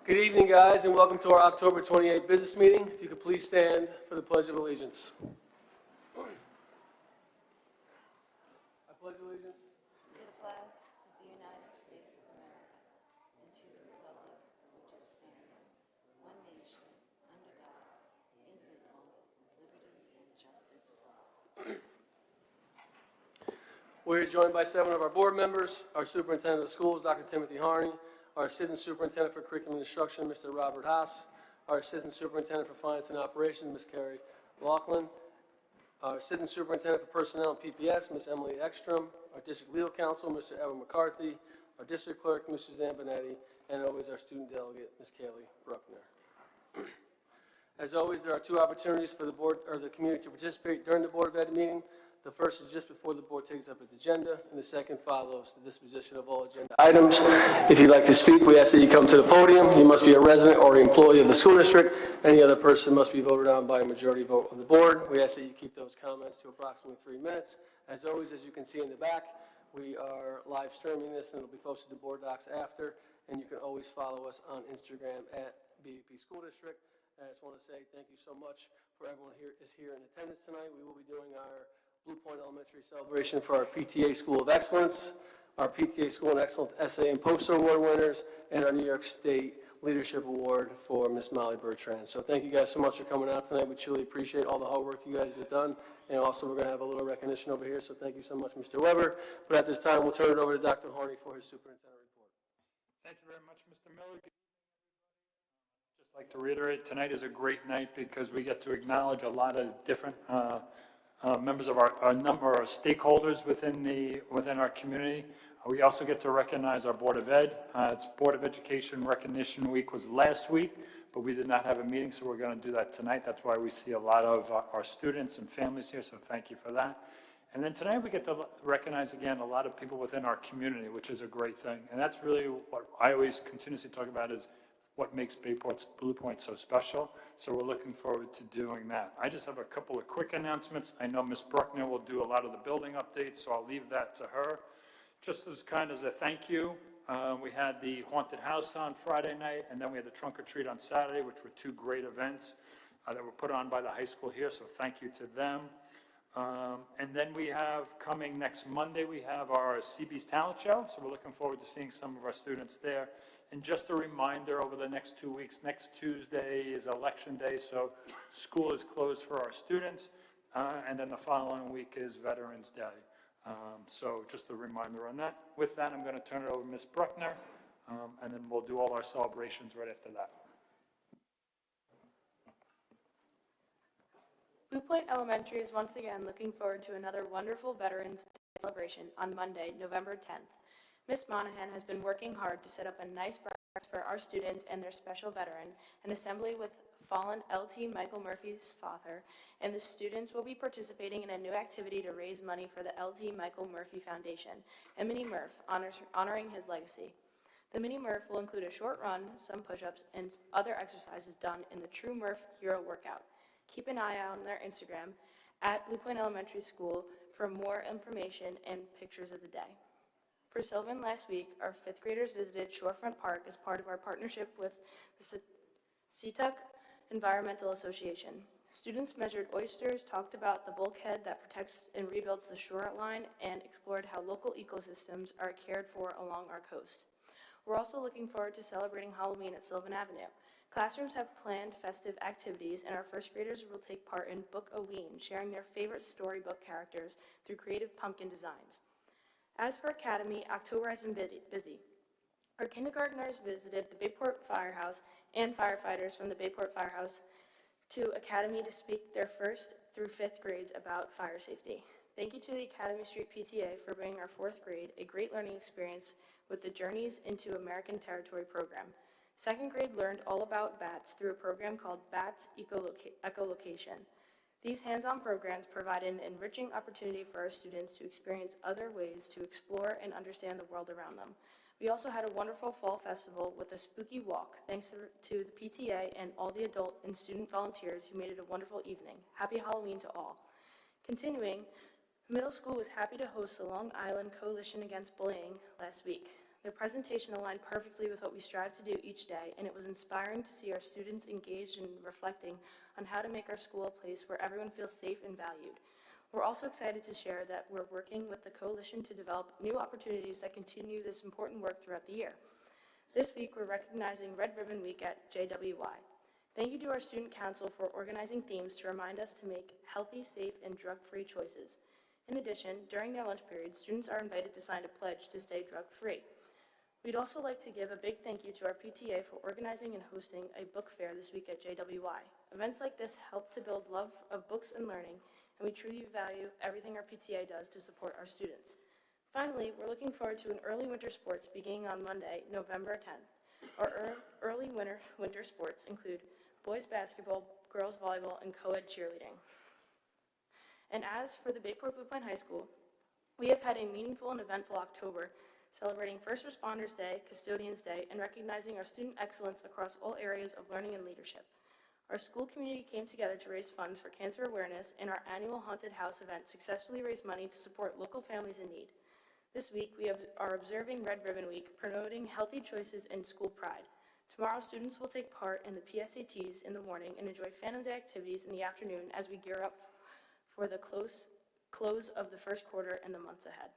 Good evening, guys, and welcome to our October 28th business meeting. If you could please stand for the Pledge of Allegiance. I pledge allegiance To the flag of the United States of America and to the republic for which it stands, one nation, under God, indivisible, with liberty and justice for all. We're joined by 7 of our board members, our superintendent of schools, Dr. Timothy Harney, our assistant superintendent for curriculum and instruction, Mr. Robert Haas, our assistant superintendent for finance and operations, Ms. Carrie Laughlin, our assistant superintendent for personnel and PPS, Ms. Emily Ekstrom, our district legal counsel, Mr. Edward McCarthy, our district clerk, Ms. Suzanne Benetti, and always our student delegate, Ms. Kaylee Bruckner. As always, there are 2 opportunities for the board or the community to participate during the Board of Ed meeting. The first is just before the board takes up its agenda, and the second follows the disposition of all agenda items. If you'd like to speak, we ask that you come to the podium. You must be a resident or employee of the school district. Any other person must be voted on by a majority vote of the board. We ask that you keep those comments to approximately 3 minutes. As always, as you can see in the back, we are live streaming this, and it'll be posted to Board Docs after, and you can always follow us on Instagram at BBP School District. And I just want to say thank you so much for everyone here is here in attendance tonight. We will be doing our Blue Point Elementary celebration for our PTA School of Excellence, our PTA School of Excellence Essay and Poster Award winners, and our New York State Leadership Award for Miss Molly Bertrand. So thank you guys so much for coming out tonight. We truly appreciate all the hard work you guys have done. And also we're going to have a little recognition over here. So thank you so much, Mr. Weber. But at this time, we'll turn it over to Dr. Harney for his superintendent report. Thank you very much, Mr. Miller. Just like to reiterate, tonight is a great night because we get to acknowledge a lot of different members of a number of stakeholders within our community. We also get to recognize our Board of Ed. It's Board of Education Recognition Week was last week, but we did not have a meeting, so we're going to do that tonight. That's why we see a lot of our students and families here, so thank you for that. And then tonight we get to recognize again a lot of people within our community, which is a great thing. And that's really what I always continuously talk about is what makes Bayport's Blue Point so special. So we're looking forward to doing that. I just have a couple of quick announcements. I know Ms. Bruckner will do a lot of the building updates, so I'll leave that to her. Just as kind as a thank you, we had the haunted house on Friday night, and then we had the trunk or treat on Saturday, which were 2 great events that were put on by the high school here, so thank you to them. And then we have coming next Monday, we have our CB's Talent Show, so we're looking forward to seeing some of our students there. And just a reminder, over the next 2 weeks, next Tuesday is Election Day, so school is closed for our students, and then the following week is Veterans Day. So just a reminder on that. With that, I'm going to turn it over to Ms. Bruckner, and then we'll do all our celebrations right after that. Blue Point Elementary is once again looking forward to another wonderful Veterans Day celebration on Monday, November 10th. Ms. Monahan has been working hard to set up a nice breakfast for our students and their special veteran, an assembly with fallen LT Michael Murphy's father, and the students will be participating in a new activity to raise money for the LT Michael Murphy Foundation, a mini Murph honoring his legacy. The mini Murph will include a short run, some push-ups, and other exercises done in the True Murph Hero Workout. Keep an eye out on their Instagram at Blue Point Elementary School for more information and pictures of the day. For Sylvan last week, our 5th graders visited Shorefront Park as part of our partnership with the Seatuck Environmental Association. Students measured oysters, talked about the bulkhead that protects and rebuilds the shoreline, and explored how local ecosystems are cared for along our coast. We're also looking forward to celebrating Halloween at Sylvan Avenue. Classrooms have planned festive activities, and our 1st graders will take part in Book-A-Ween, sharing their favorite storybook characters through creative pumpkin designs. As for Academy, October has been busy. Our kindergartners visited the Bayport Firehouse and firefighters from the Bayport Firehouse to Academy to speak their 1st through 5th grades about fire safety. Thank you to the Academy Street PTA for bringing our 4th grade a great learning experience with the Journeys into American Territory program. 2nd grade learned all about bats through a program called Bats Echolocation. These hands-on programs provide an enriching opportunity for our students to experience other ways to explore and understand the world around them. We also had a wonderful fall festival with a spooky walk, thanks to the PTA and all the adult and student volunteers who made it a wonderful evening. Happy Halloween to all. Continuing, middle school was happy to host the Long Island Coalition Against Bullying last week. The presentation aligned perfectly with what we strive to do each day, and it was inspiring to see our students engaged in reflecting on how to make our school a place where everyone feels safe and valued. We're also excited to share that we're working with the Coalition to develop new opportunities that continue this important work throughout the year. This week, we're recognizing Red Ribbon Week at JWY. Thank you to our Student Council for organizing themes to remind us to make healthy, safe, and drug-free choices. In addition, during their lunch period, students are invited to sign a pledge to stay drug-free. We'd also like to give a big thank you to our PTA for organizing and hosting a book fair this week at JWY. Events like this help to build love of books and learning, and we truly value everything our PTA does to support our students. Finally, we're looking forward to an early winter sports beginning on Monday, November 10th. Our early winter sports include boys basketball, girls volleyball, and co-ed cheerleading. And as for the Bayport Blue Point High School, we have had a meaningful and eventful October, celebrating First Responders Day, Custodians Day, and recognizing our student excellence across all areas of learning and leadership. Our school community came together to raise funds for cancer awareness, and our annual Haunted House event successfully raised money to support local families in need. This week, we are observing Red Ribbon Week, promoting healthy choices and school pride. Tomorrow, students will take part in the PSATs in the morning and enjoy Phantom Day activities in the afternoon as we gear up for the close of the first quarter and the months ahead.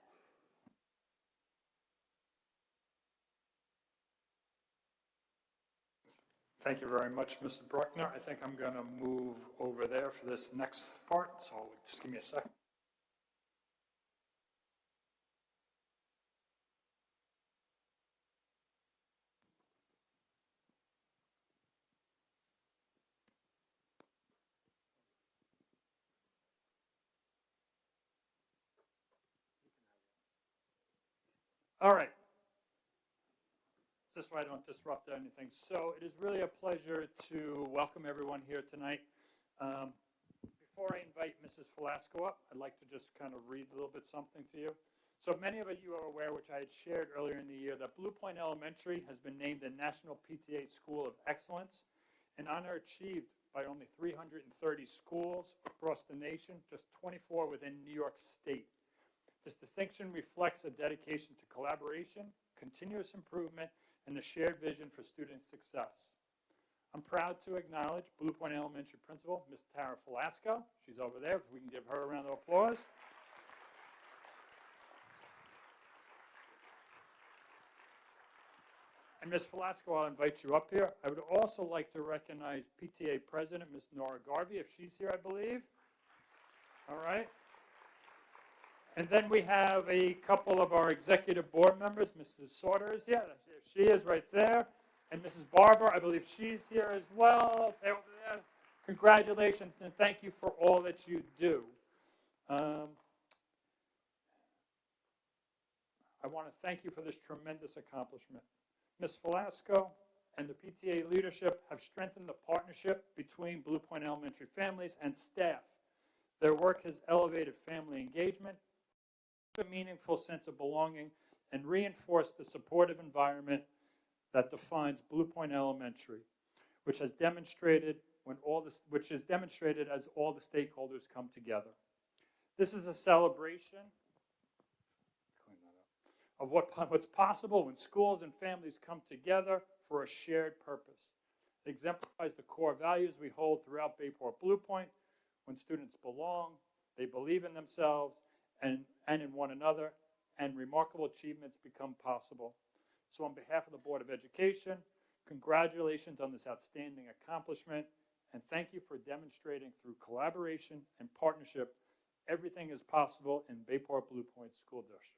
Thank you very much, Mr. Bruckner. I think I'm going to move over there for this next part, so just give me a second. All right. This way I don't disrupt anything. So it is really a pleasure to welcome everyone here tonight. Before I invite Mrs. Velasco up, I'd like to just kind of read a little bit something to you. So many of you are aware, which I had shared earlier in the year, that Blue Point Elementary has been named the National PTA School of Excellence, an honor achieved by only 330 schools across the nation, just 24 within New York State. This distinction reflects a dedication to collaboration, continuous improvement, and the shared vision for student success. I'm proud to acknowledge Blue Point Elementary Principal, Ms. Tara Velasco. She's over there, if we can give her a round of applause. And Ms. Velasco, I'll invite you up here. I would also like to recognize PTA President, Ms. Nora Garvey, if she's here, I believe. All right. And then we have a couple of our executive board members. Mrs. Sauter is here. She is right there. And Mrs. Barber, I believe she's here as well. Congratulations, and thank you for all that you do. I want to thank you for this tremendous accomplishment. Ms. Velasco and the PTA leadership have strengthened the partnership between Blue Point Elementary families and staff. Their work has elevated family engagement, a meaningful sense of belonging, and reinforced the supportive environment that defines Blue Point Elementary, which is demonstrated as all the stakeholders come together. This is a celebration of what's possible when schools and families come together for a shared purpose. It exemplifies the core values we hold throughout Bayport Blue Point. When students belong, they believe in themselves and in one another, and remarkable achievements become possible. So on behalf of the Board of Education, congratulations on this outstanding accomplishment, and thank you for demonstrating through collaboration and partnership everything is possible in Bayport Blue Point School District.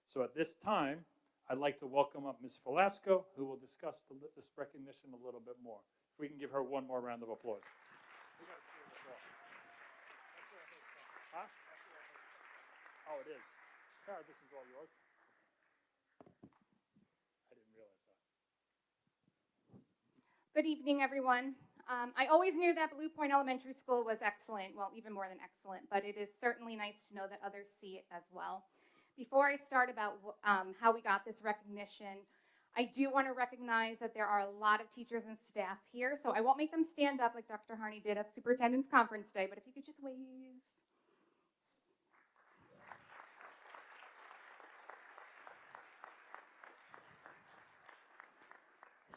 So at this time, I'd like to welcome up Ms. Velasco, who will discuss this recognition a little bit more. If we can give her one more round of applause. Huh? Oh, it is. Tara, this is all yours. I didn't realize that. Good evening, everyone. I always knew that Blue Point Elementary School was excellent, well, even more than excellent, but it is certainly nice to know that others see it as well. Before I start about how we got this recognition, I do want to recognize that there are a lot of teachers and staff here, so I won't make them stand up like Dr. Harney did at Superintendent's Conference Day, but if you could just wave.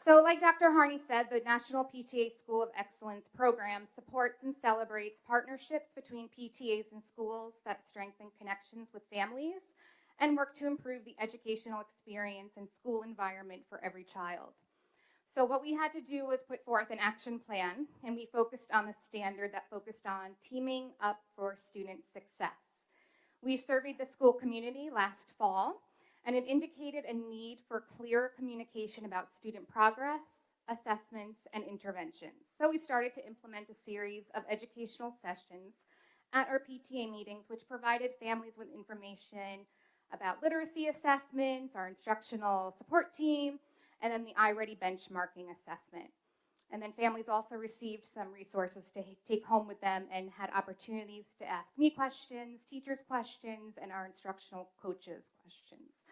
So like Dr. Harney said, the National PTA School of Excellence program supports and celebrates partnerships between PTAs and schools that strengthen connections with families and work to improve the educational experience and school environment for every child. So what we had to do was put forth an action plan, and we focused on the standard that focused on teaming up for student success. We surveyed the school community last fall, and it indicated a need for clear communication about student progress, assessments, and interventions. So we started to implement a series of educational sessions at our PTA meetings, which provided families with information about literacy assessments, our instructional support team, and then the iReady benchmarking assessment. And then families also received some resources to take home with them and had opportunities to ask me questions, teachers questions, and our instructional coaches questions.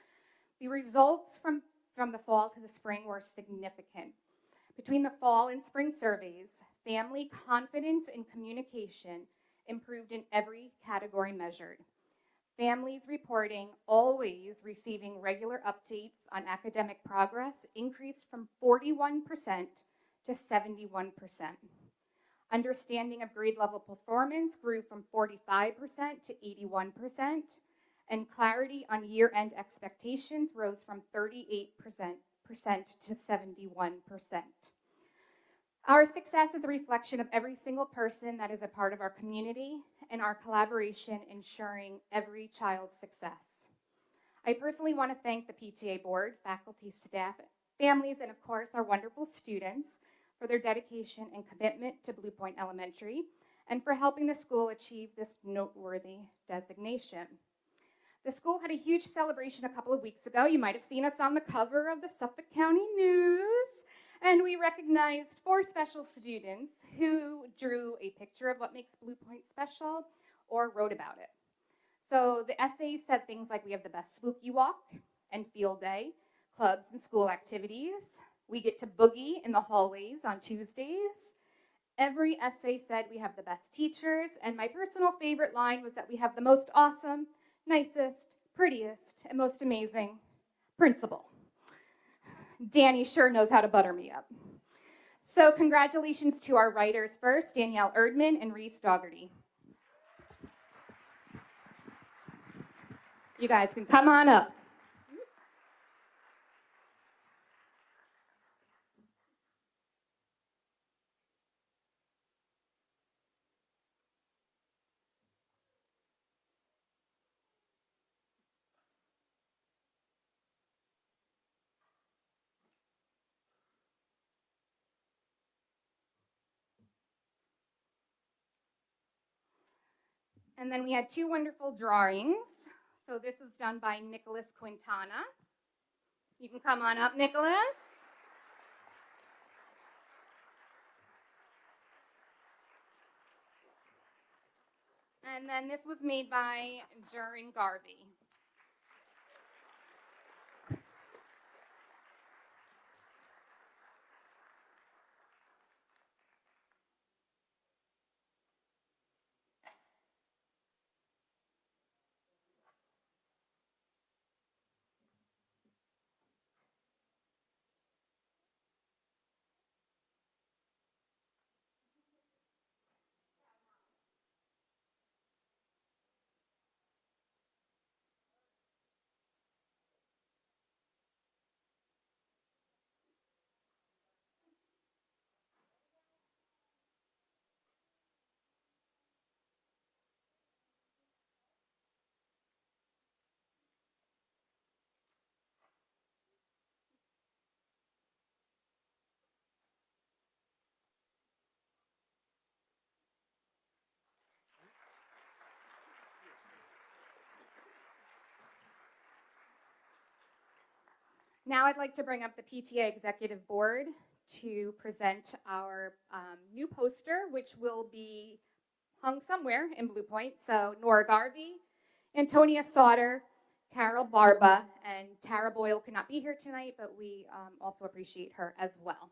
The results from the fall to the spring were significant. Between the fall and spring surveys, family confidence and communication improved in every category measured. Families reporting always receiving regular updates on academic progress increased from 41% to 71%. Understanding of grade level performance grew from 45% to 81%, and clarity on year-end expectations rose from 38% to 71%. Our success is a reflection of every single person that is a part of our community and our collaboration ensuring every child's success. I personally want to thank the PTA board, faculty, staff, families, and of course our wonderful students for their dedication and commitment to Blue Point Elementary and for helping the school achieve this noteworthy designation. The school had a huge celebration a couple of weeks ago. You might have seen us on the cover of the Suffolk County News. And we recognized 4 special students who drew a picture of what makes Blue Point special or wrote about it. So the essays said things like we have the best spooky walk and field day, clubs and school activities. We get to boogie in the hallways on Tuesdays. Every essay said we have the best teachers, and my personal favorite line was that we have the most awesome, nicest, prettiest, and most amazing principal. Danny sure knows how to butter me up. So congratulations to our writers first, Danielle Erdman and Reese Dougherty. You guys can come on up. And then we had 2 wonderful drawings. So this was done by Nicholas Quintana. You can come on up, Nicholas. And then this was made by Durin Garvey. Now I'd like to bring up the PTA Executive Board to present our new poster, which will be hung somewhere in Blue Point. So Nora Garvey, Antonia Sauter, Carol Barba, and Tara Boyle could not be here tonight, but we also appreciate her as well.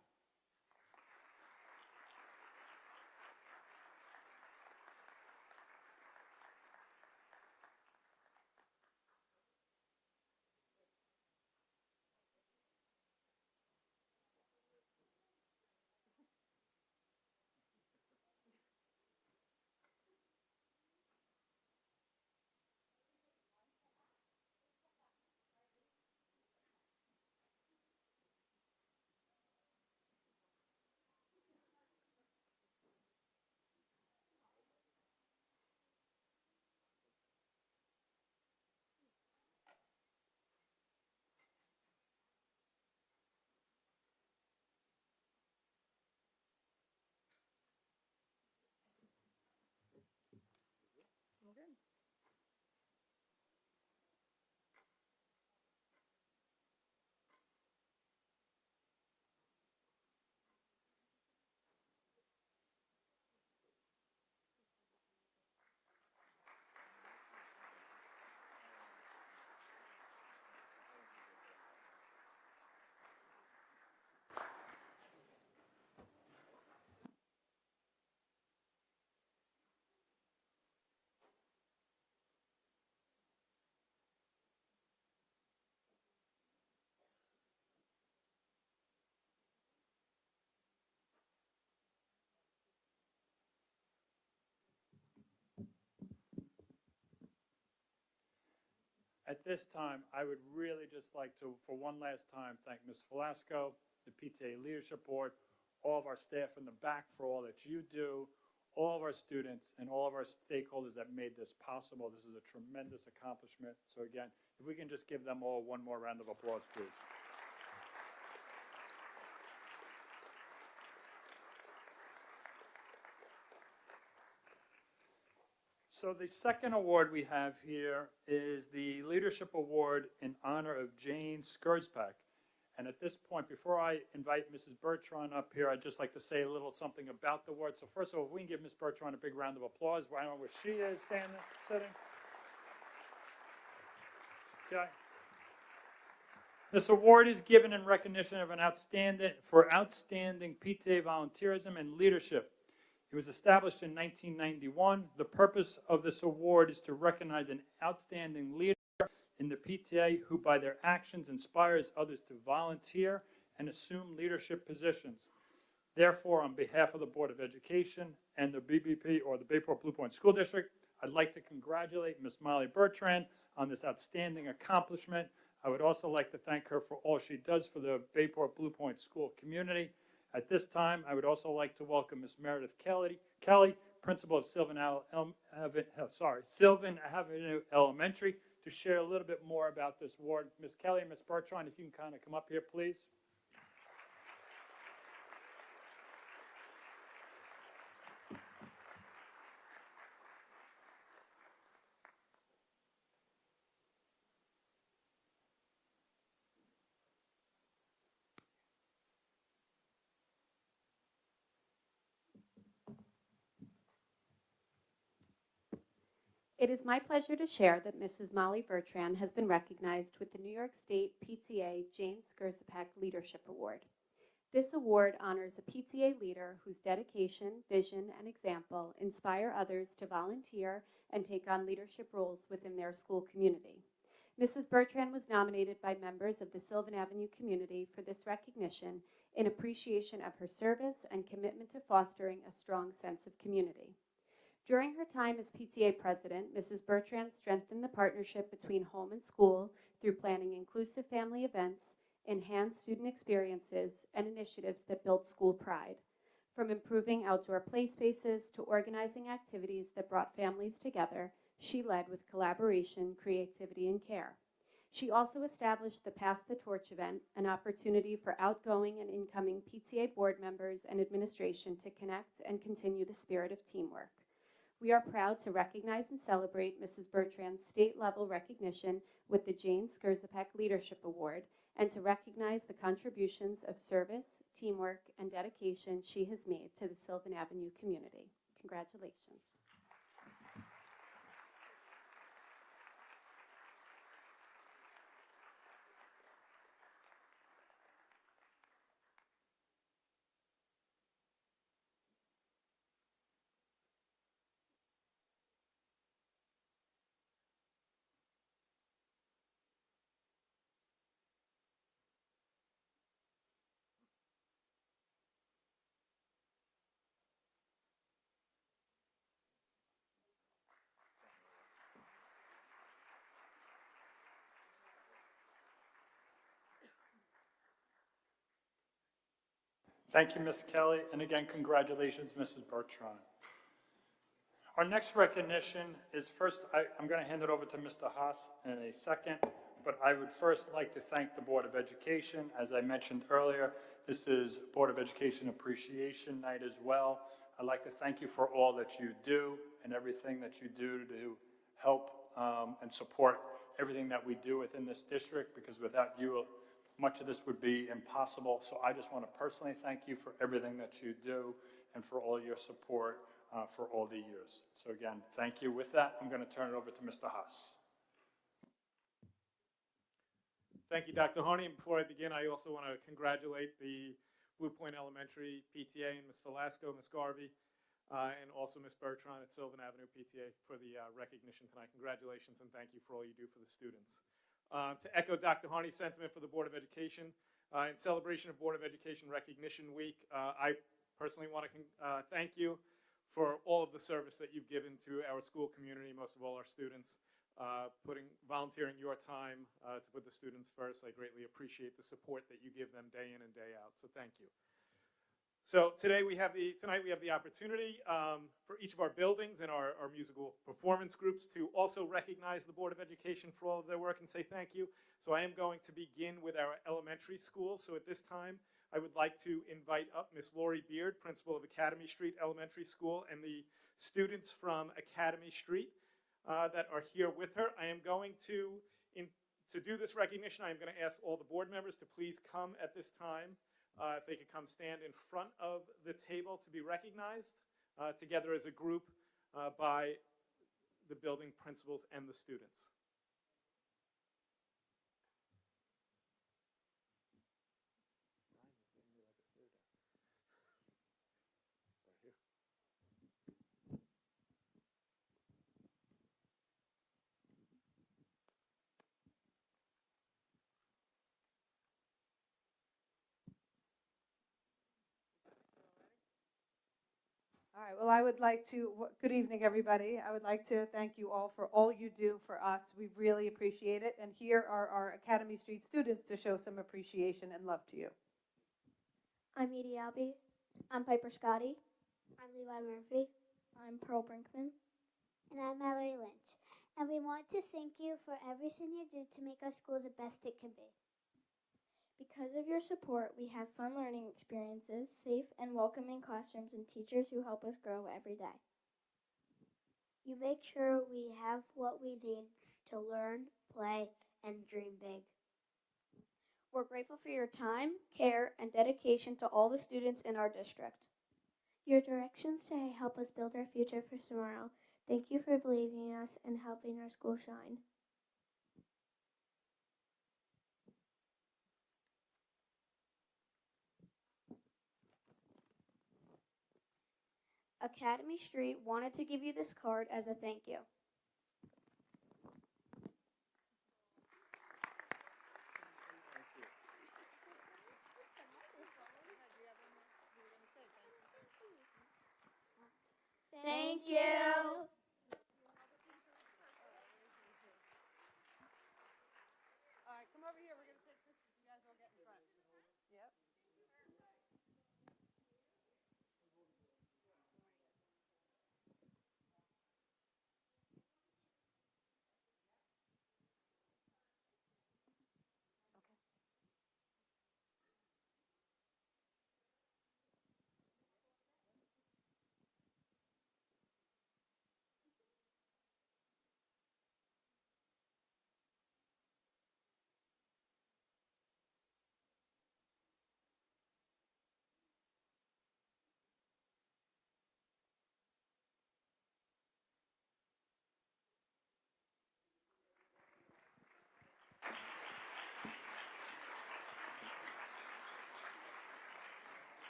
At this time, I would really just like to, for one last time, thank Ms. Velasco, the PTA Leadership Board, all of our staff in the back for all that you do, all of our students, and all of our stakeholders that made this possible. This is a tremendous accomplishment. So again, if we can just give them all one more round of applause, please. So the second award we have here is the Leadership Award in honor of Jane Skurzpak. And at this point, before I invite Mrs. Bertrand up here, I'd just like to say a little something about the award. So first of all, if we can give Ms. Bertrand a big round of applause. I don't know where she is standing, sitting. Okay. This award is given in recognition of outstanding PTA volunteerism and leadership. It was established in 1991. The purpose of this award is to recognize an outstanding leader in the PTA who by their actions inspires others to volunteer and assume leadership positions. Therefore, on behalf of the Board of Education and the BBP, or the Bayport Blue Point School District, I'd like to congratulate Ms. Molly Bertrand on this outstanding accomplishment. I would also like to thank her for all she does for the Bayport Blue Point school community. At this time, I would also like to welcome Ms. Meredith Kelly, principal of Sylvan Avenue Elementary, to share a little bit more about this award. Ms. Kelly and Ms. Bertrand, if you can kind of come up here, please. It is my pleasure to share that Mrs. Molly Bertrand has been recognized with the New York State PTA Jane Skurzpak Leadership Award. This award honors a PTA leader whose dedication, vision, and example inspire others to volunteer and take on leadership roles within their school community. Mrs. Bertrand was nominated by members of the Sylvan Avenue community for this recognition in appreciation of her service and commitment to fostering a strong sense of community. During her time as PTA president, Mrs. Bertrand strengthened the partnership between home and school through planning inclusive family events, enhanced student experiences, and initiatives that built school pride. From improving outdoor play spaces to organizing activities that brought families together, she led with collaboration, creativity, and care. She also established the Pass the Torch event, an opportunity for outgoing and incoming PTA board members and administration to connect and continue the spirit of teamwork. We are proud to recognize and celebrate Mrs. Bertrand's state-level recognition with the Jane Skurzpak Leadership Award and to recognize the contributions of service, teamwork, and dedication she has made to the Sylvan Avenue community. Congratulations. Thank you, Ms. Kelly, and again, congratulations, Mrs. Bertrand. Our next recognition is first, I'm going to hand it over to Mr. Haas in a second, but I would first like to thank the Board of Education. As I mentioned earlier, this is Board of Education Appreciation Night as well. I'd like to thank you for all that you do and everything that you do to help and support everything that we do within this district, because without you, much of this would be impossible. So I just want to personally thank you for everything that you do and for all your support for all the years. So again, thank you. With that, I'm going to turn it over to Mr. Haas. Thank you, Dr. Harney. And before I begin, I also want to congratulate the Blue Point Elementary PTA and Ms. Velasco, Ms. Garvey, and also Ms. Bertrand at Sylvan Avenue PTA for the recognition tonight. Congratulations and thank you for all you do for the students. To echo Dr. Harney's sentiment for the Board of Education, in celebration of Board of Education Recognition Week, I personally want to thank you for all of the service that you've given to our school community, most of all our students. volunteering your time to put the students first. I greatly appreciate the support that you give them day in and day out, so thank you. So tonight we have the opportunity for each of our buildings and our musical performance groups to also recognize the Board of Education for all of their work and say thank you. So I am going to begin with our elementary school. So at this time, I would like to invite up Miss Lori Beard, principal of Academy Street Elementary School, and the students from Academy Street that are here with her. I am going to do this recognition, I am going to ask all the board members to please come at this time. If they could come stand in front of the table to be recognized together as a group by the building principals and the students. All right, well, I would like to, good evening, everybody. I would like to thank you all for all you do for us. We really appreciate it. And here are our Academy Street students to show some appreciation and love to you. I'm Edie Albee. I'm Piper Scotty. I'm Levi Murphy. I'm Pearl Brinkman. And I'm Mallory Lynch. And we want to thank you for everything you do to make our school the best it can be. Because of your support, we have fun learning experiences, safe and welcoming classrooms, and teachers who help us grow every day. You make sure we have what we need to learn, play, and dream big. We're grateful for your time, care, and dedication to all the students in our district. Your directions today help us build our future for tomorrow. Thank you for believing in us and helping our school shine. Academy Street wanted to give you this card as a thank you. Thank you. All right, come over here. We're going to take pictures. You guys all get in front. Yep.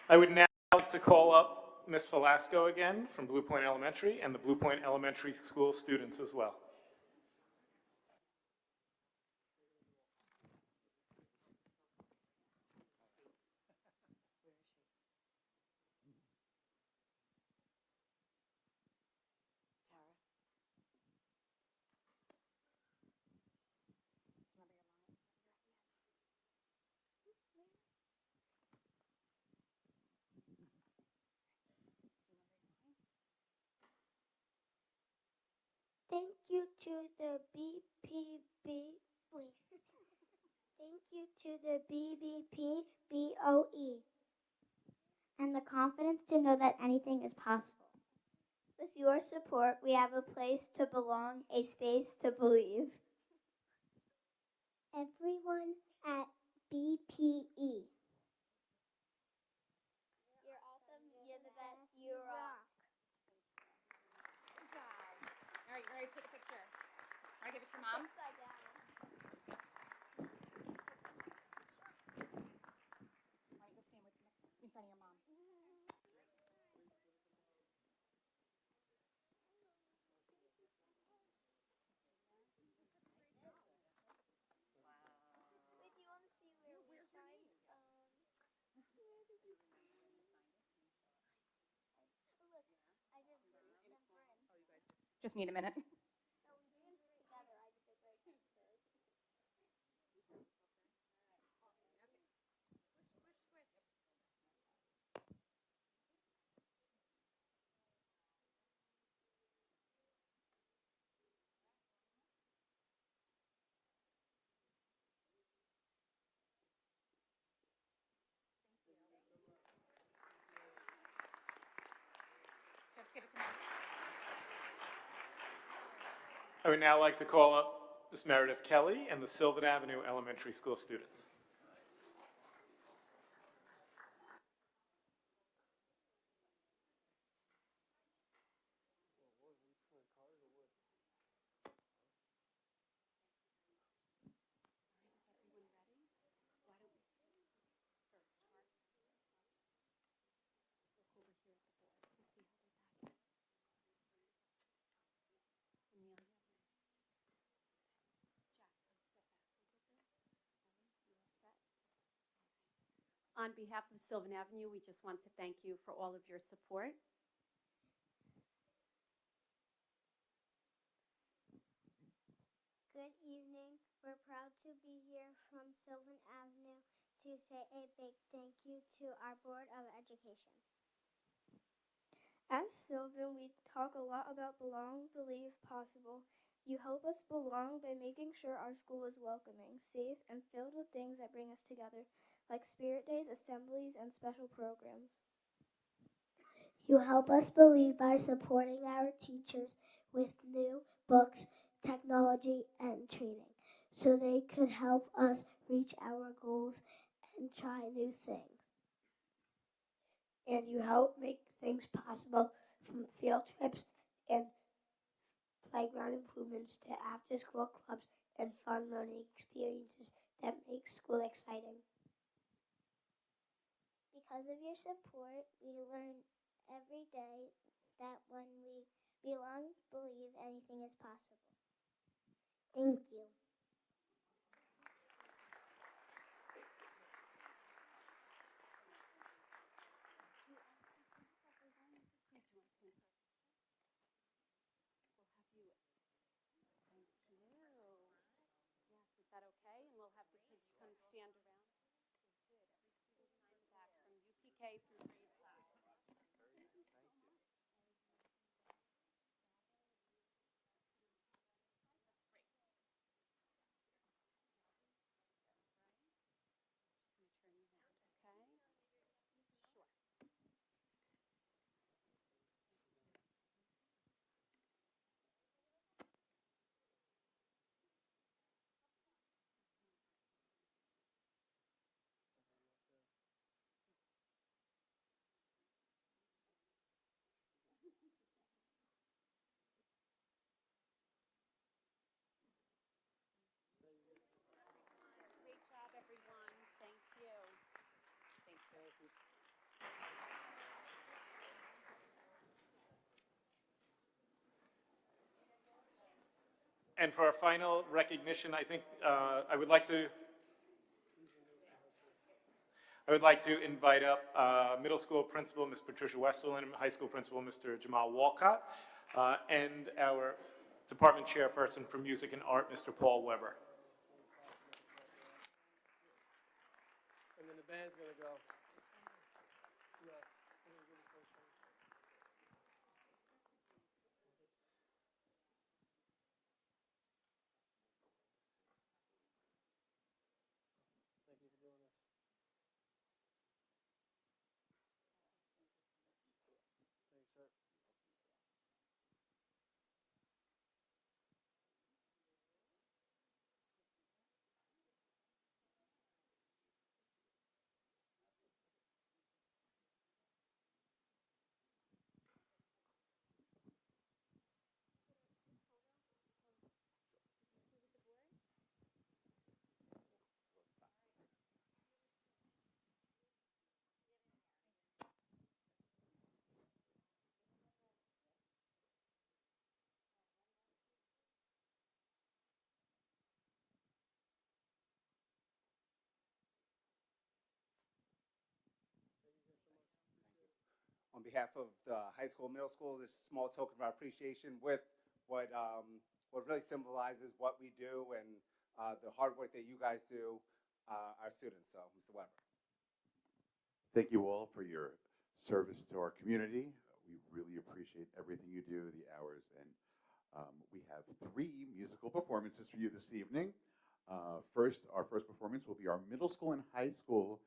I would now like to call up Ms. Velasco again from Blue Point Elementary and the Blue Point Elementary School students as well. Thank you to the Thank you to the BBP BOE and the confidence to know that anything is possible. With your support, we have a place to belong, a space to believe. Everyone at BPE. You're awesome, you're the best, you rock. Good job. All right, you ready to take a picture? All right, give it to your mom. Upside down. All right, go stand in front of your mom. Wait, do you want to see where we signed? Where did you sign? Oh, look, I did put this number in. Just need a minute. No, we didn't together. Let's give it to Mom. I would now like to call up Ms. Meredith Kelly and the Sylvan Avenue Elementary School students. On behalf of Sylvan Avenue, we just want to thank you for all of your support. Good evening. We're proud to be here from Sylvan Avenue to say a big thank you to our Board of Education. At Sylvan, we talk a lot about belong, believe, possible. You help us belong by making sure our school is welcoming, safe, and filled with things that bring us together, like spirit days, assemblies, and special programs. You help us believe by supporting our teachers with new books, technology, and training, so they could help us reach our goals and try new things. And you help make things possible, from field trips and playground improvements to after-school clubs and fun learning experiences that make school exciting. Because of your support, we learn every day that when we belong, believe, anything is possible. Thank you. Yes, is that okay? And we'll have the kids come stand around. Good. Every student in the back from UPK through grade 5. Just going to turn you around, okay? Sure. Great job, everyone. Thank you. Thank you. And for our final recognition, I think I would like to invite up middle school principal, Ms. Patricia Westerlin, and high school principal, Mr. Jamal Walcott, and our department chairperson for music and art, Mr. Paul Weber. And then the band's going to go. Yeah. Thank you for doing this. Thank you, sir. On behalf of the high school, middle school, this small token of our appreciation with what really symbolizes what we do and the hard work that you guys do, our students. So, Mr. Weber. Thank you all for your service to our community. We really appreciate everything you do, the hours, and we have 3 musical performances for you this evening. Our first performance will be our middle school and high school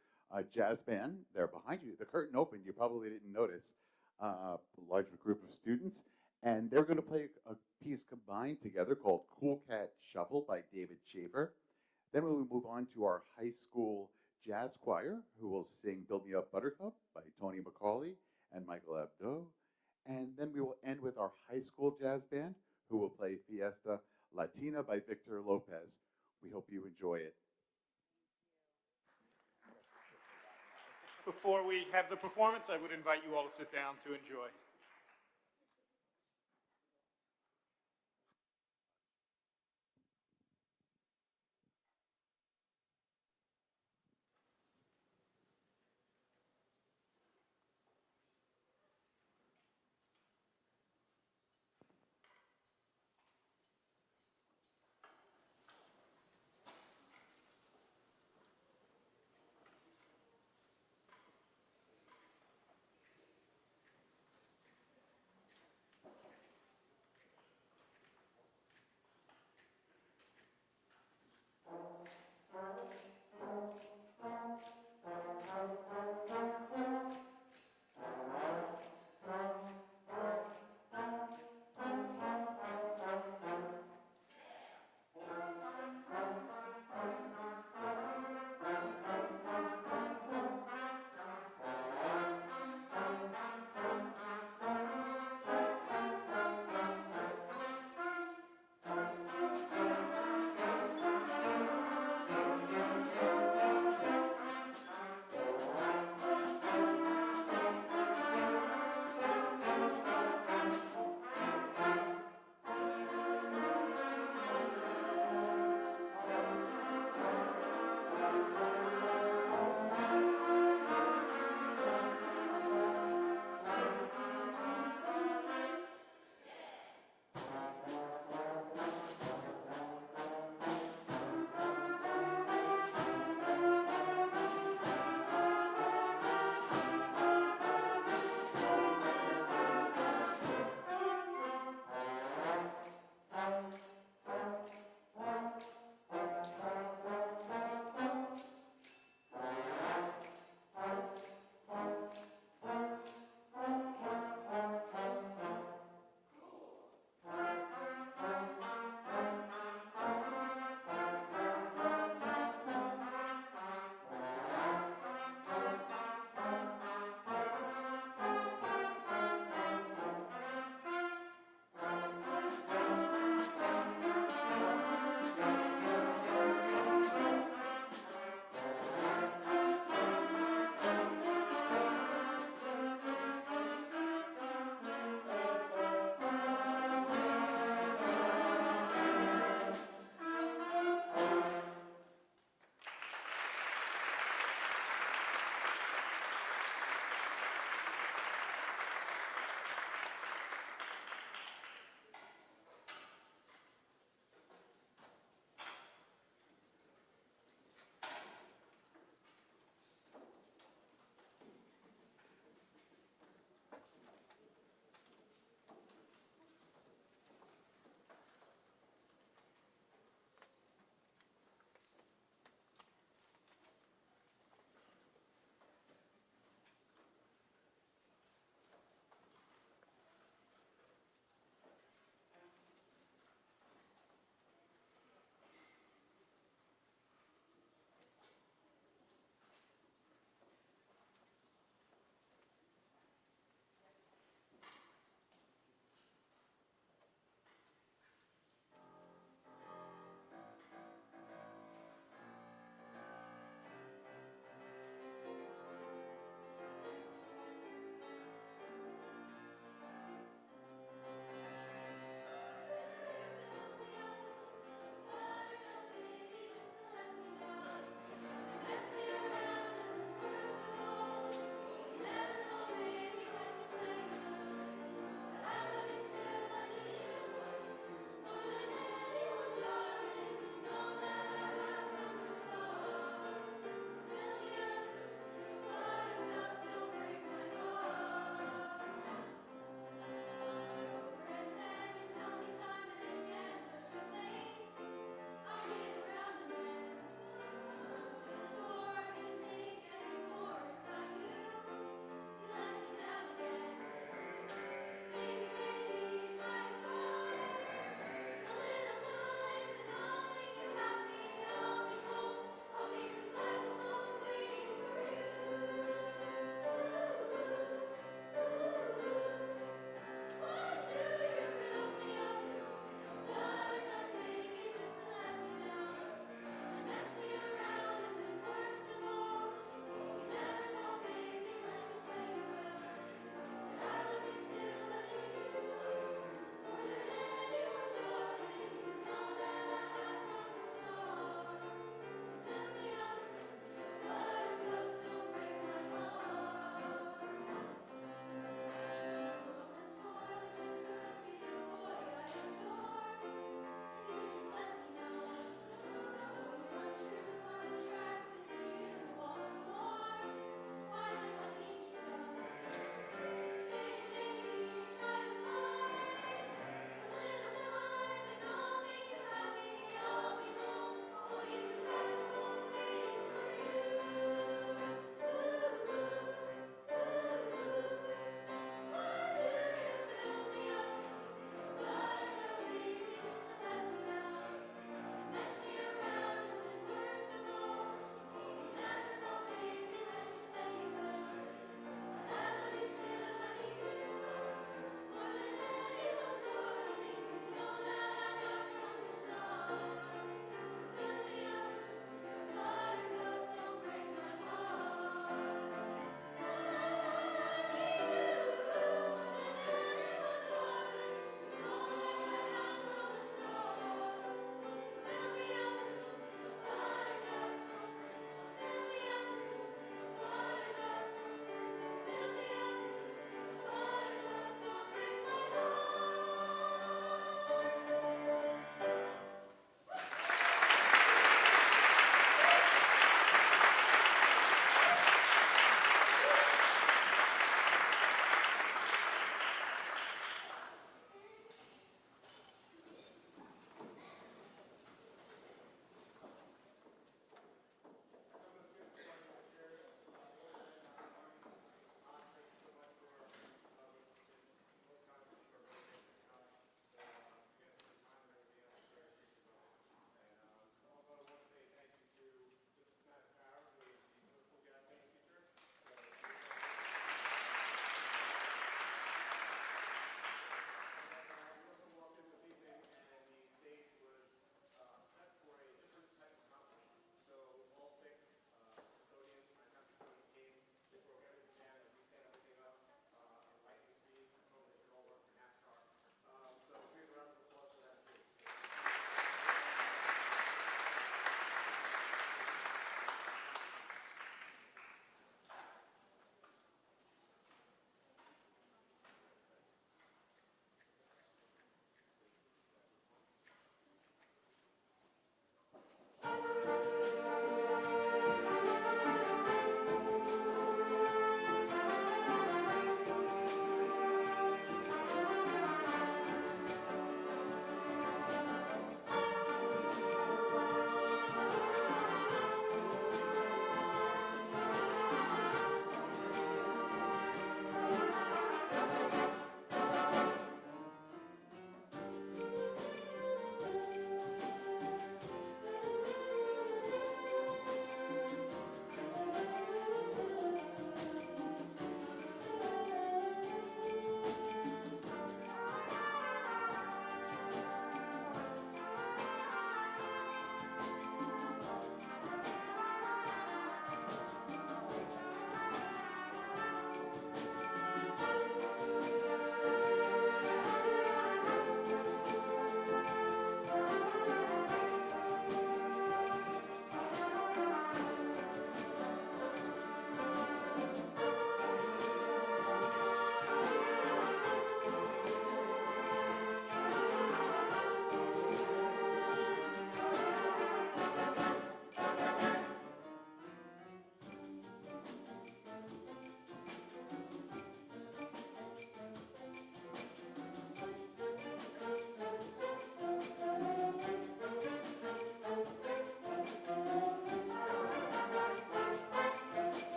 jazz band. They're behind you. The curtain opened. You probably didn't notice. A large group of students, and they're going to play a piece combined together called Cool Cat Shuffle by David Schaefer. Then we will move on to our high school jazz choir, who will sing Build Me Up Buttercup by Tony McCauley and Michael Abdo. And then we will end with our high school jazz band, who will play Fiesta Latina by Victor Lopez. We hope you enjoy it. Before we have the performance, I would invite you all to sit down to enjoy.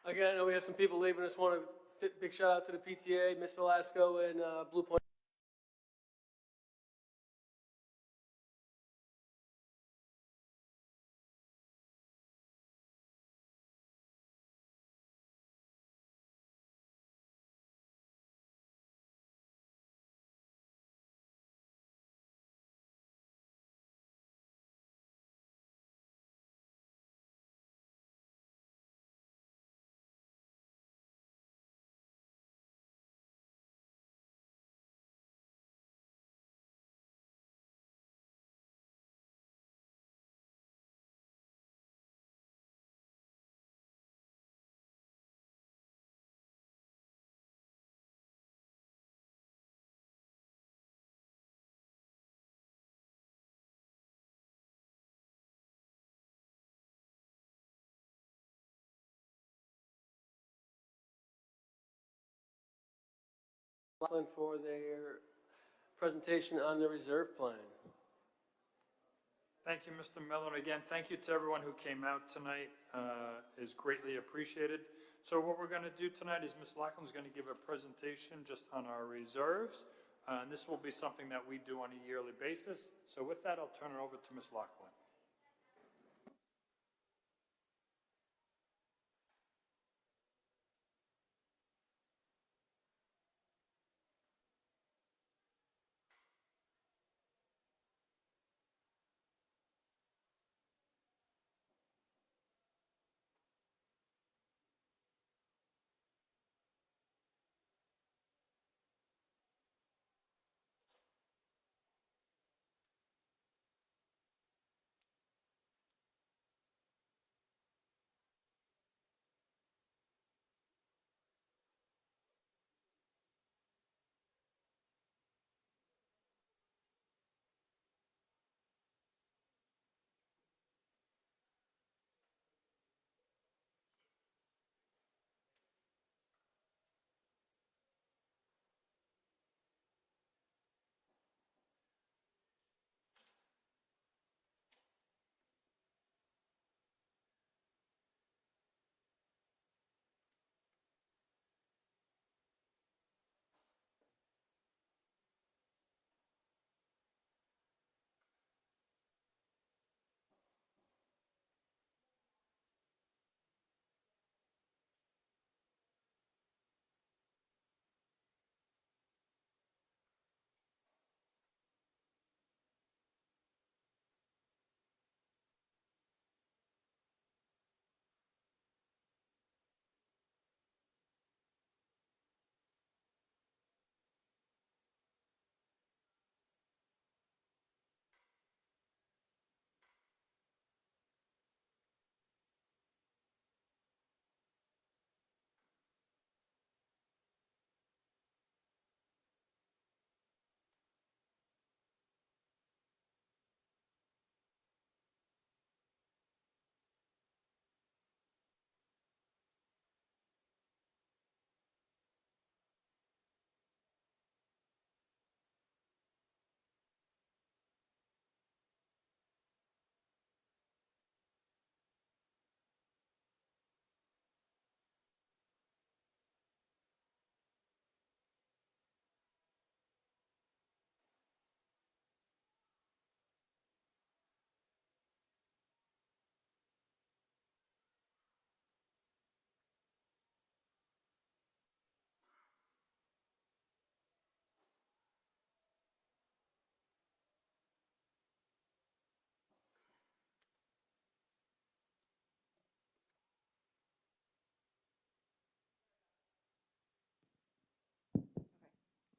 Again, I know we have some people leaving. I just want to big shout out to the PTA, Ms. Velasco, and Blue Point. For their presentation on the reserve plan. Thank you, Mr. Miller. Again, thank you to everyone who came out tonight. Is greatly appreciated. So what we're going to do tonight is Ms. Laughlin's going to give a presentation just on our reserves. And this will be something that we do on a yearly basis. So with that, I'll turn it over to Ms. Laughlin.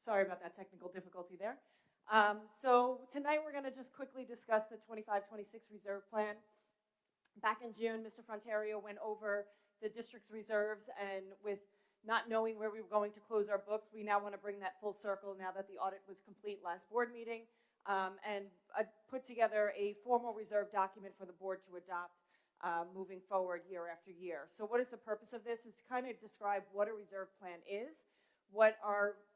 Sorry about that technical difficulty there. So tonight we're going to just quickly discuss the 25-26 reserve plan. Back in June, Mr. Frontario went over the district's reserves, and with not knowing where we were going to close our books, we now want to bring that full circle now that the audit was complete last board meeting, and put together a formal reserve document for the board to adopt moving forward year after year. So what is the purpose of this? Is to kind of describe what a reserve plan is, what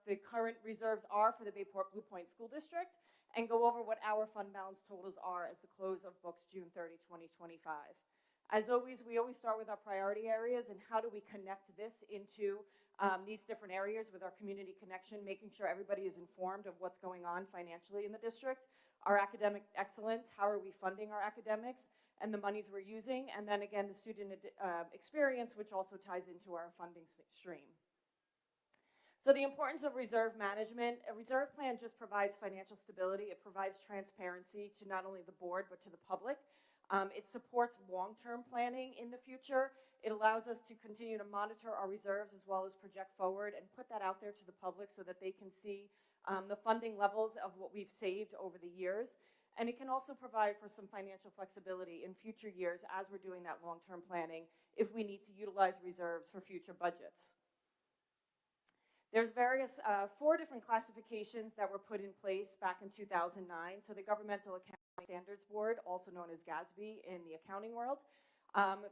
the current reserves are for the Bayport Blue Point School District, and go over what our fund balance totals are as the close of books June 30, 2025. As always, we always start with our priority areas and how do we connect this into these different areas with our community connection, making sure everybody is informed of what's going on financially in the district. Our academic excellence, how are we funding our academics, and the monies we're using, and then again, the student experience, which also ties into our funding stream. So the importance of reserve management, a reserve plan just provides financial stability. It provides transparency to not only the board, but to the public. It supports long-term planning in the future. It allows us to continue to monitor our reserves as well as project forward and put that out there to the public so that they can see the funding levels of what we've saved over the years. And it can also provide for some financial flexibility in future years as we're doing that long-term planning if we need to utilize reserves for future budgets. There's various 4 different classifications that were put in place back in 2009. So the Governmental Accounting Standards Board, also known as GASB in the accounting world,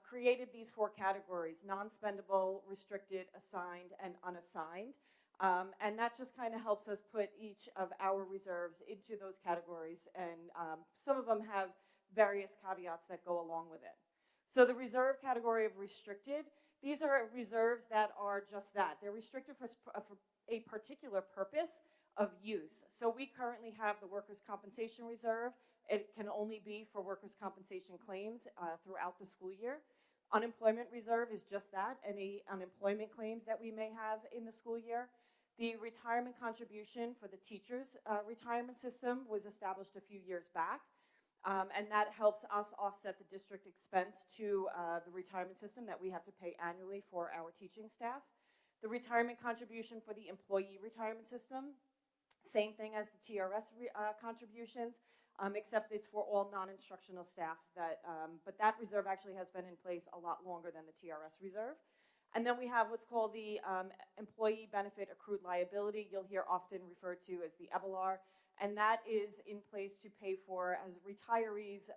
created these 4 categories: non-spendable, restricted, assigned, and unassigned. And that just kind of helps us put each of our reserves into those categories, and some of them have various caveats that go along with it. So the reserve category of restricted, these are reserves that are just that. They're restricted for a particular purpose of use. So we currently have the Workers' Compensation Reserve. It can only be for workers' compensation claims throughout the school year. Unemployment reserve is just that, any unemployment claims that we may have in the school year. The retirement contribution for the teachers' retirement system was established a few years back, and that helps us offset the district expense to the retirement system that we have to pay annually for our teaching staff. The retirement contribution for the employee retirement system, same thing as the TRS contributions, except it's for all non-instructional staff. But that reserve actually has been in place a lot longer than the TRS reserve. And then we have what's called the Employee Benefit Accrued Liability. You'll hear often referred to as the EBLR, and that is in place to pay for as retirees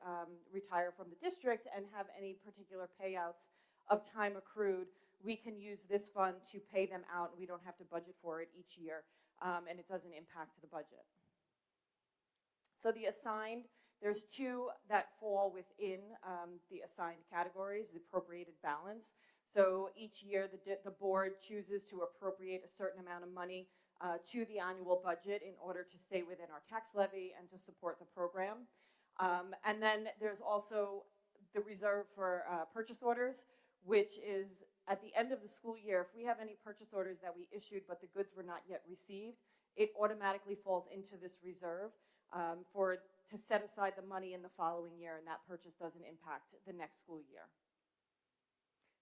retire from the district and have any particular payouts of time accrued. We can use this fund to pay them out, and we don't have to budget for it each year, and it doesn't impact the budget. So the assigned, there's 2 that fall within the assigned categories, the appropriated balance. So each year the board chooses to appropriate a certain amount of money to the annual budget in order to stay within our tax levy and to support the program. And then there's also the reserve for purchase orders, which is at the end of the school year. If we have any purchase orders that we issued but the goods were not yet received, it automatically falls into this reserve to set aside the money in the following year, and that purchase doesn't impact the next school year.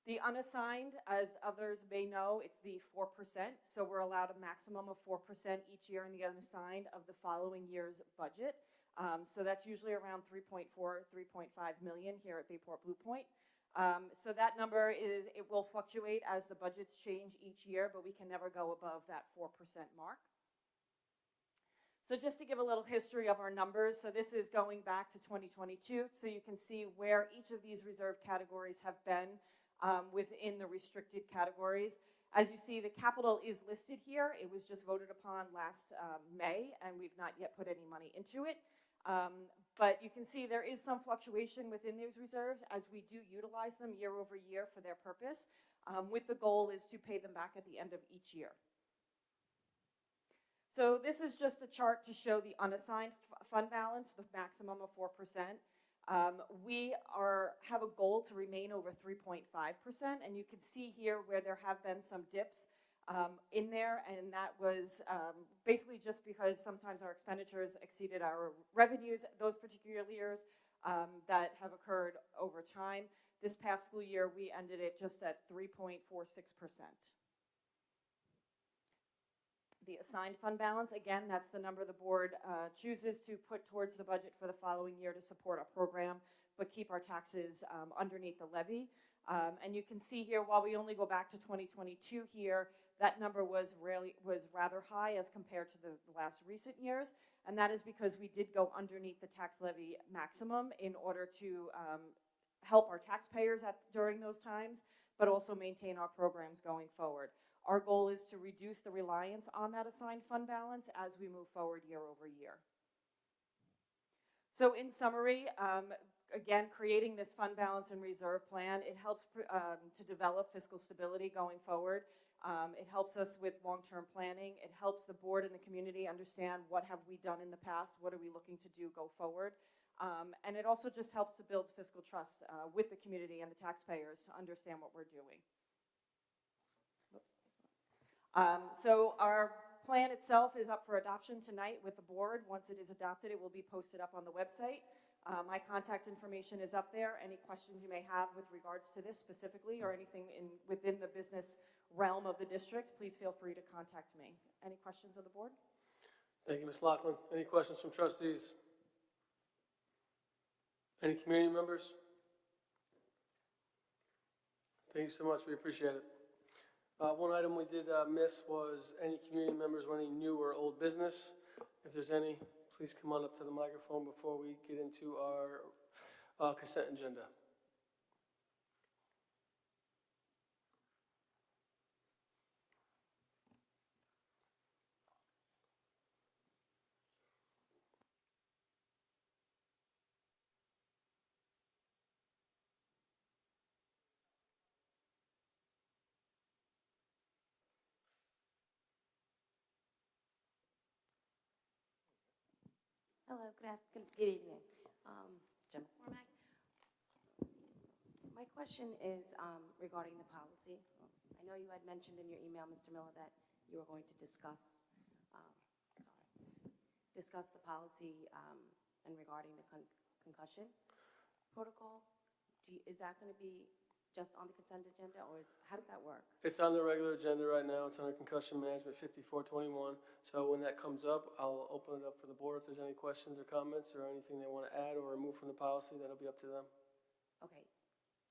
The unassigned, as others may know, it's the 4%. So we're allowed a maximum of 4% each year in the unassigned of the following year's budget. So that's usually around 3.4, 3.5 million here at Bayport Blue Point. So that number it will fluctuate as the budgets change each year, but we can never go above that 4% mark. So just to give a little history of our numbers, so this is going back to 2022, so you can see where each of these reserve categories have been within the restricted categories. As you see, the capital is listed here. It was just voted upon last May, and we've not yet put any money into it. But you can see there is some fluctuation within these reserves as we do utilize them year over year for their purpose, with the goal is to pay them back at the end of each year. So this is just a chart to show the unassigned fund balance, the maximum of 4%. We have a goal to remain over 3.5%, and you can see here where there have been some dips in there, and that was basically just because sometimes our expenditures exceeded our revenues those particular years that have occurred over time. This past school year, we ended it just at 3.46%. The assigned fund balance, again, that's the number the board chooses to put towards the budget for the following year to support our program, but keep our taxes underneath the levy. And you can see here, while we only go back to 2022 here, that number was rather high as compared to the last recent years. And that is because we did go underneath the tax levy maximum in order to help our taxpayers during those times, but also maintain our programs going forward. Our goal is to reduce the reliance on that assigned fund balance as we move forward year over year. So in summary, again, creating this fund balance and reserve plan, it helps to develop fiscal stability going forward. It helps us with long-term planning. It helps the board and the community understand what have we done in the past, what are we looking to do go forward. And it also just helps to build fiscal trust with the community and the taxpayers to understand what we're doing. So our plan itself is up for adoption tonight with the board. Once it is adopted, it will be posted up on the website. My contact information is up there. Any questions you may have with regards to this specifically or anything within the business realm of the district, please feel free to contact me. Any questions of the board? Thank you, Ms. Loughlin. Any questions from trustees? Any community members? Thank you so much. We appreciate it. One item we did miss was any community members with any new or old business. If there's any, please come on up to the microphone before we get into our consent agenda. Hello, good evening. Jim McCormack. My question is regarding the policy. I know you had mentioned in your email, Mr. Miller, that you were going to discuss the policy and regarding the concussion protocol. Is that going to be just on the consent agenda, or how does that work? It's on the regular agenda right now. It's under concussion management 5421. So when that comes up, I'll open it up for the board. If there's any questions or comments or anything they want to add or remove from the policy, that'll be up to them. Okay.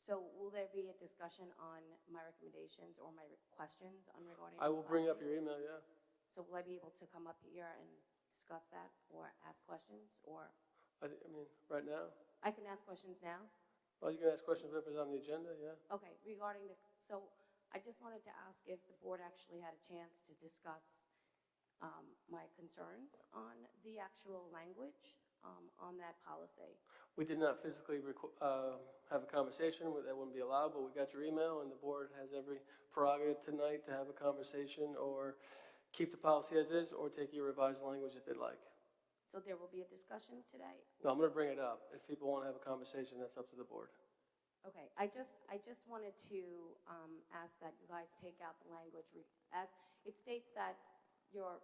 So will there be a discussion on my recommendations or my questions on regarding I will bring up policy? your email, yeah. So will I be able to come up here and discuss that or ask questions, or? I mean, right now? I can ask questions now? Well, you can ask questions if it's on the agenda, yeah. Okay, regarding so I just wanted to ask if the board actually had a chance to discuss my concerns on the actual language on that policy. We did not physically have a conversation, that wouldn't be allowed, but we got your email and the board has every prerogative tonight to have a conversation or keep the policy as is or take your revised language if they'd like. So there will be a discussion today? No, I'm going to bring it up. If people want to have a conversation, that's up to the board. Okay, I just wanted to ask that you guys take out the language as it states that your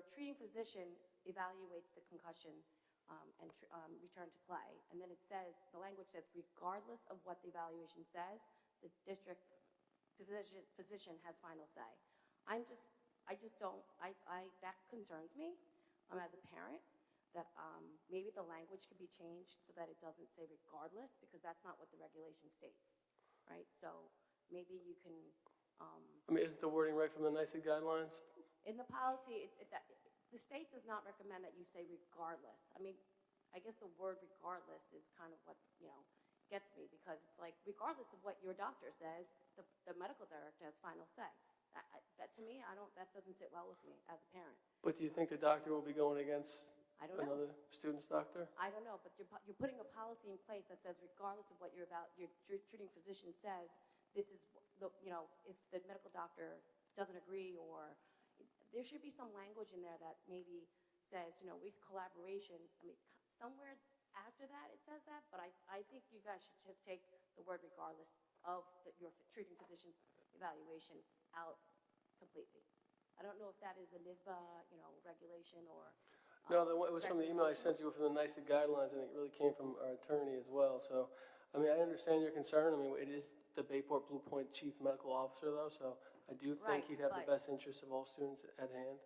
treating physician evaluates the concussion and return to play, and then it says, the language says, regardless of what the evaluation says, the district physician has final say. That concerns me. As a parent, that maybe the language could be changed so that it doesn't say regardless, because that's not what the regulation states, right? So maybe you can. I mean, isn't the wording right from the NYSEG guidelines? In the policy, the state does not recommend that you say regardless. I mean, I guess the word regardless is kind of what, gets me, because it's like, regardless of what your doctor says, the medical director has final say. That to me, that doesn't sit well with me as a parent. But do you think the doctor will be going against another student's doctor? I don't know, but you're putting a policy in place that says regardless of what your treating physician says, this is if the medical doctor doesn't agree, or there should be some language in there that maybe says, with collaboration. I mean, somewhere after that it says that, but I think you guys should just take the word regardless of your treating physician's evaluation out completely. I don't know if that is a NISBA, regulation or. No, it was from the email I sent you from the NYSEG guidelines, and it really came from our attorney as well. So, I mean, I understand your concern. I mean, it is the Bayport Blue Point Chief Medical Officer, though, so I do think he'd have the best interests of all students at hand.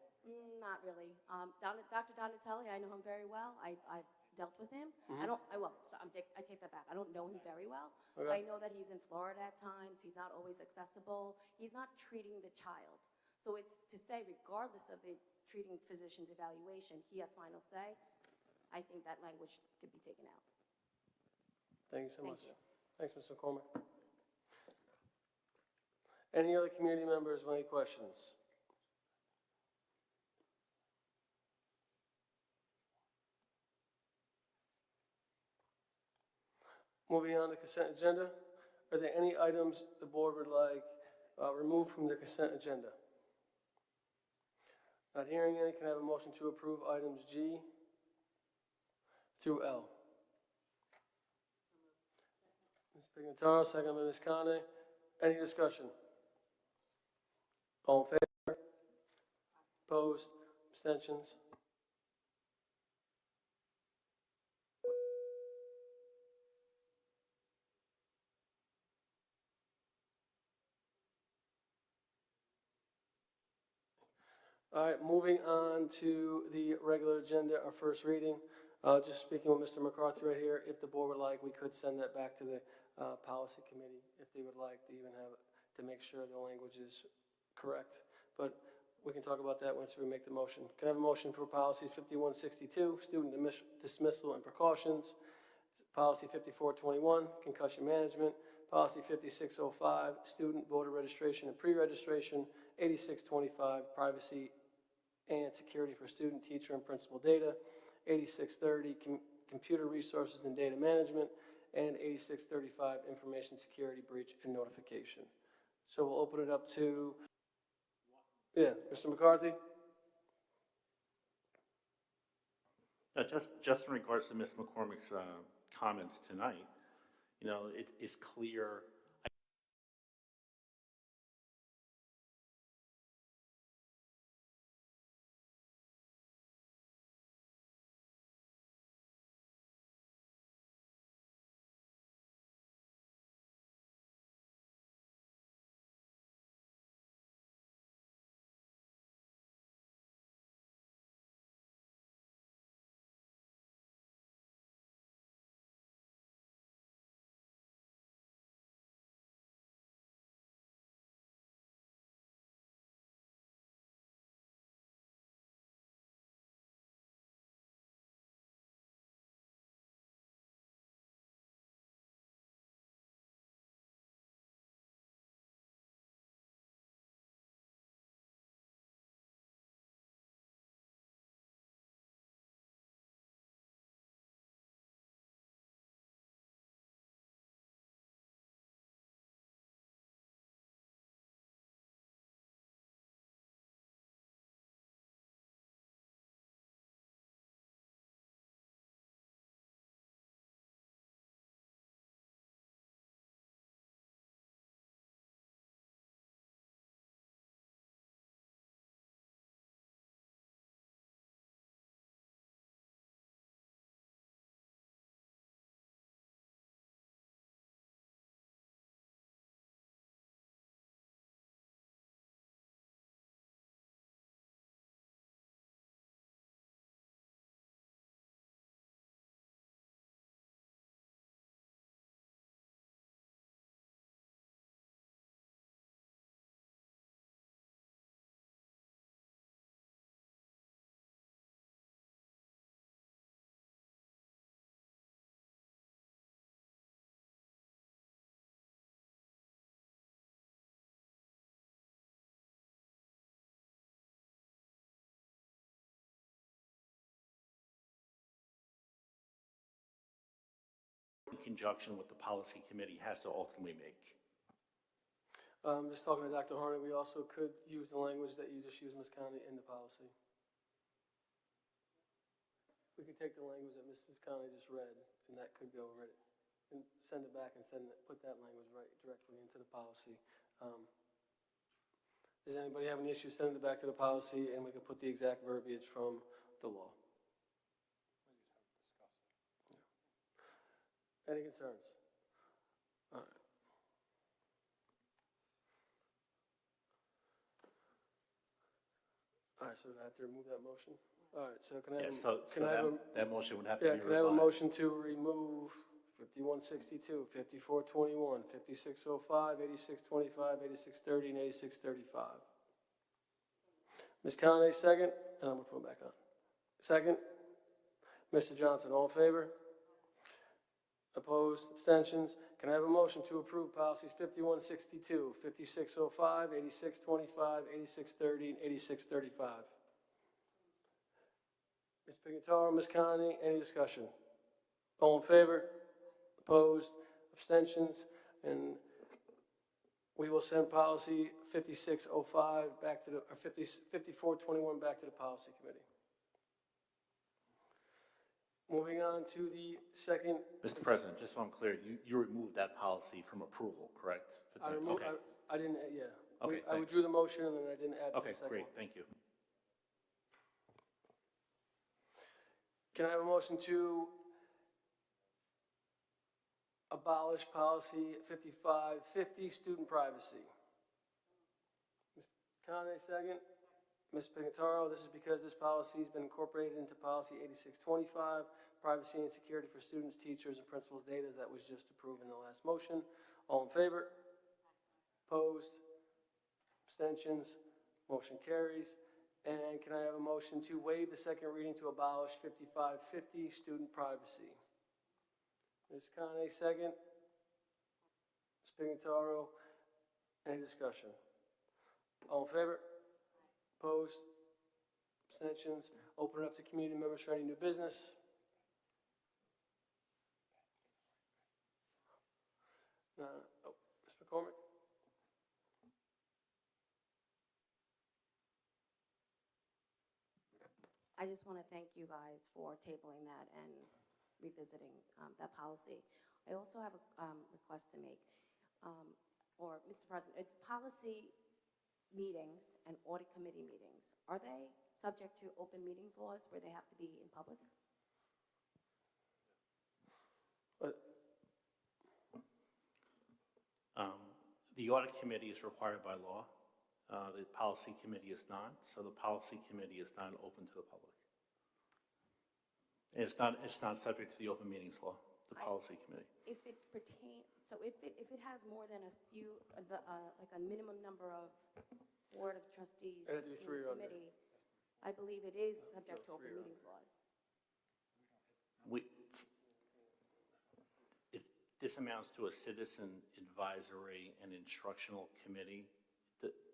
Not really. Dr. Donatelli, I know him very well. I've dealt with him. Mm-hmm. I take that back. I don't know him very well. Okay. I know that he's in Florida at times. He's not always accessible. He's not treating the child. So it's to say, regardless of the treating physician's evaluation, he has final say. I think that language could be taken out. Thank you so much. You. Thanks, Mr. McCormick. Any other community members with any questions? Moving on to consent agenda. Are there any items the board would like removed from the consent agenda? Not hearing any, can I have a motion to approve items G through L? Ms. Pignataro, second by Ms. Kane. Any discussion? All in favor? Opposed? Abstentions? All right, moving on to the regular agenda, our first reading. Just speaking with Mr. McCarthy right here, if the board would like, we could send that back to the policy committee if they would like to even have, to make sure the language is correct. But we can talk about that once we make the motion. Can I have a motion for policy 5162, student dismissal and precautions, policy 5421, concussion management, policy 5605, student voter registration and pre-registration, 8625, privacy and security for student, teacher, and principal data, 8630, computer resources and data management, and 8635, information security breach and notification. So we'll open it up to, Mr. McCarthy? Just in regards to Ms. McCormick's comments tonight, you know, it's clear. In conjunction with the policy committee has to ultimately make. Just talking to Dr. Harney, we also could use the language that you just used, Ms. Conley, in the policy. We could take the language that Mrs. Conley just read, and that could go right, and send it back and put that language right directly into the policy. Does anybody have any issues sending it back to the policy, and we could put the exact verbiage from the law? Any concerns? All right. All right, so I have to remove that motion? All right, so can I have, that motion would have to be revised. can I have a motion to remove 5162, 5421, 5605, 8625, 8630, and 8635? Ms. Conley, second, and I'm going to put them back on. Second. Mr. Johnson, all in favor? Opposed? Abstentions? Can I have a motion to approve policies 5162, 5605, 8625, 8630, and 8635? Ms. Pignataro, Ms. Conley, any discussion? All in favor? Opposed? Abstentions? And we will send policy 5605 back to the, or 5421 back to the policy committee. Moving on to the second. Mr. President, just so I'm clear, you removed that policy from approval, correct? I removed, Okay. I didn't, yeah. Okay, I withdrew the motion and then I didn't add to Okay, the second great, one. thank you. Can I have a motion to abolish policy 5550, student privacy? Ms. Kane, second. Ms. Pignataro, this is because this policy has been incorporated into policy 8625, privacy and security for students, teachers, and principals' data that was just approved in the last motion. All in favor? Opposed? Abstentions? Motion carries. And can I have a motion to waive the second reading to abolish 5550, student privacy? Ms. Kane, second. Ms. Pignataro, any discussion? All in favor? Opposed? Abstentions? Open it up to community members for any new business. Ms. McCormick? I just want to thank you guys for tabling that and revisiting that policy. I also have a request to make, or Mr. President, it's policy meetings and audit committee meetings. Are they subject to open meetings laws where they have to be in public? The audit committee is required by law. The policy committee is not, so the policy committee is not open to the public. And it's not subject to the open meetings law, the policy committee. If it pertains, so if it has more than a few, like a minimum number of board of trustees It had to be in three the or under. committee, I believe it is subject to open meetings laws. This amounts to a citizen advisory and instructional committee.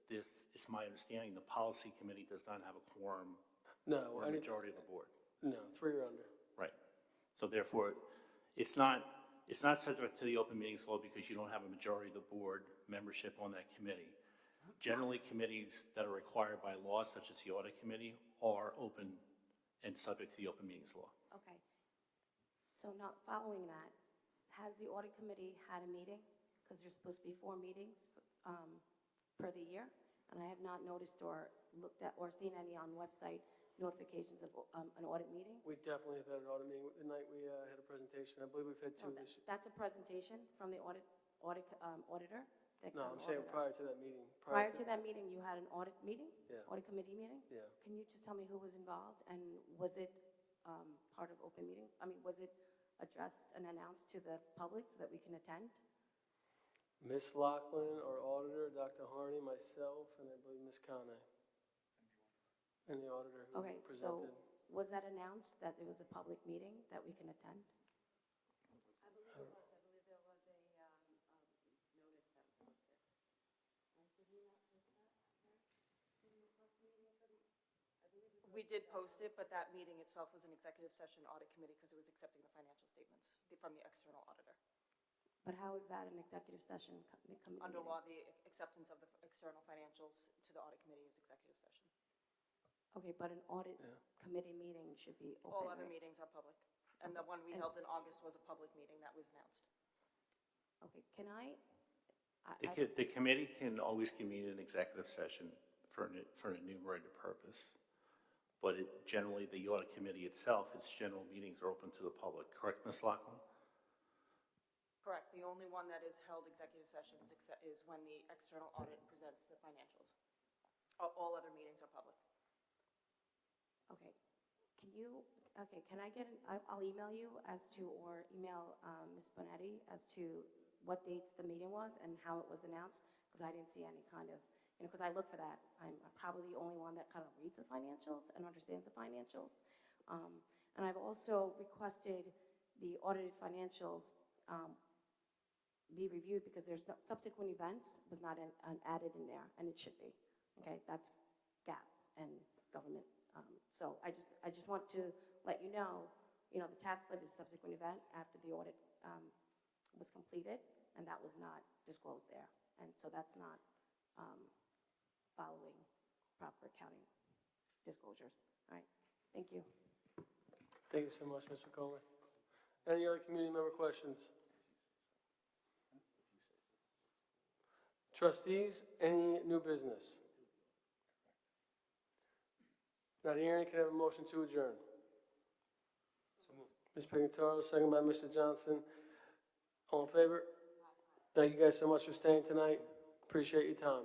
This is my understanding. The policy committee does not have a quorum or a majority of the board. No, three or under. Right. So therefore, it's not subject to the open meetings law because you don't have a majority of the board membership on that committee. Generally, committees that are required by law, such as the audit committee, are open and subject to the open meetings law. Okay. So not following that, has the audit committee had a meeting? Because there's supposed to be 4 meetings per the year, and I have not noticed or looked at or seen any on website notifications of an audit meeting. We definitely have had an audit meeting. The night we had a presentation, I believe we've had 2 this year. That's a presentation from the auditor? The No, I'm external saying auditor. prior to that meeting. Prior to that meeting, you had an audit meeting? Yeah. Audit committee meeting? Yeah. Can you just tell me who was involved, and was it part of open meeting? I mean, was it addressed and announced to the public so that we can attend? Ms. Lachlan, our auditor, Dr. Harney, myself, and I believe Ms. Kane. And the auditor who Okay, presented. so was that announced that it was a public meeting that we can attend? I believe it was. I believe there was a notice that was posted. Did we not post that? Did we post the meeting for the, I believe We did post it, but that meeting itself was an executive session audit committee because it was accepting the financial statements from the external auditor. But how is that an executive session committee Under meeting? law, the acceptance of the external financials to the audit committee is executive session. Okay, but an audit committee meeting should be open, All other right? meetings are public. And the one we held in August was a public meeting that was announced. Okay, can I? The committee can always convene an executive session for an enumerated purpose. But generally, the audit committee itself, its general meetings are open to the public. Correct, Ms. Lachlan? Correct. The only one that is held executive session is when the external audit presents the financials. All other meetings are public. Okay, can I get, I'll email you as to, or email Ms. Bonetti as to what dates the meeting was and how it was announced, because I didn't see any kind of, because I look for that. I'm probably the only one that kind of reads the financials and understands the financials. And I've also requested the audited financials be reviewed because there's no, subsequent events was not added in there, and it should be. Okay, that's GAAP and government. So I just want to let you know, the tax levy is a subsequent event after the audit was completed, and that was not disclosed there. And so that's not following proper accounting disclosures. All right, thank you. Thank you so much, Mr. Coleman. Any other community member questions? Trustees, any new business? Not hearing, can I have a motion to adjourn? So moved. Ms. Pignataro, second by Mr. Johnson. All in favor? Thank you guys so much for staying tonight. Appreciate your time.